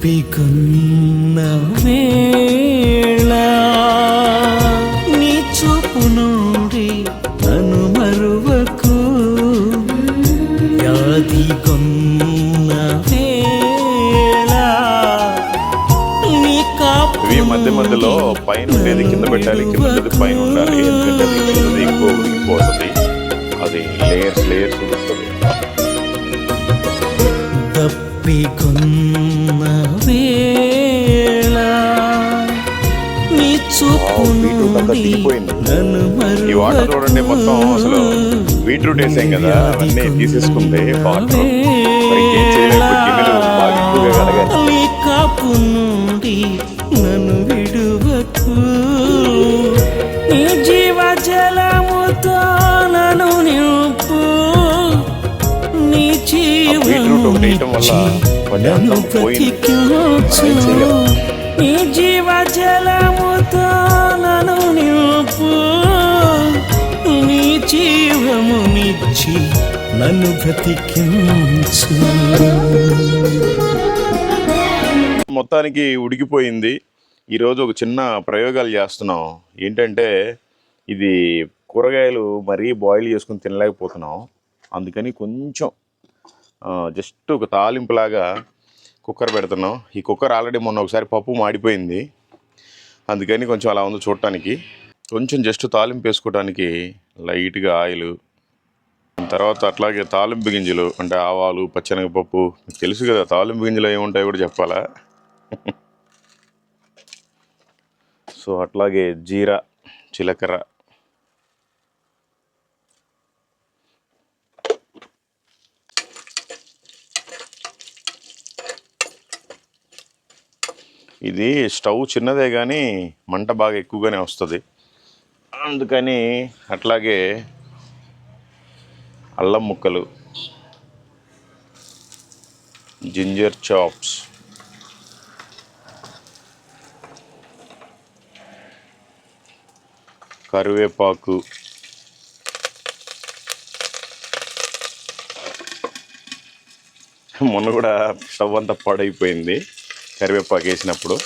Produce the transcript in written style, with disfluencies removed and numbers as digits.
దప్పికొన్న వేళ నీ చూపు నుండి నన్ను మరువకు వ్యాధి కొన్న వేళ నీ కాపు మధ్య మధ్యలో పైన ఉండేది కింద పెట్టాలి, కింద ఉండేది పైన ఉండాలి. ఎందుకంటే అది కిందది ఎక్కువ ఉడికిపోతుంది, అది లేయర్స్ లేయర్స్ ఉడుకుతుంది. తప్పికొన్న వేళ నీ చూపు నుండి నన్ను ఈ వాటర్ చూడండి, మొత్తం అసలు బీట్రూట్ వేసాం కదా, అవన్నీ తీసేసుకుంటే వాటర్ ఇంకేం చేయలేదు. నీ కాపు నుండి నన్ను విడువకు, నీ జీవ జలముతో నన్ను నింపు, నీ జీవము నన్ను బ్రతికించు, నీ జీవ జలముతో నన్ను నింపు, నీ జీవము నిచ్చి నన్ను బ్రతికించు. మొత్తానికి ఉడికిపోయింది. ఈరోజు ఒక చిన్న ప్రయోగాలు చేస్తున్నాం. ఏంటంటే ఇది కూరగాయలు మరీ బాయిల్ చేసుకుని తినలేకపోతున్నాం, అందుకని కొంచెం జస్ట్ ఒక తాలింపులాగా కుక్కర్ పెడుతున్నాం. ఈ కుక్కర్ ఆల్రెడీ మొన్న ఒకసారి పప్పు మాడిపోయింది, అందుకని కొంచెం అలా ఉంది చూడటానికి. కొంచెం జస్ట్ తాలింపు వేసుకోవడానికి లైట్గా ఆయిల్, తర్వాత అట్లాగే తాలింపు గింజలు అంటే ఆవాలు, పచ్చెనగపప్పు. మీకు తెలుసు కదా తాలింపు గింజలు ఏముంటాయో కూడా చెప్పాలా. సో అట్లాగే జీరా, జీలకర్ర, ఇది స్టవ్ చిన్నదే కానీ మంట బాగా ఎక్కువగానే వస్తుంది, అందుకని అట్లాగే అల్లం ముక్కలు, జింజర్ చాప్స్, కరివేపాకు, మొన్న కూడా స్టవ్ అంతా పాడైపోయింది కరివేపాకు వేసినప్పుడు.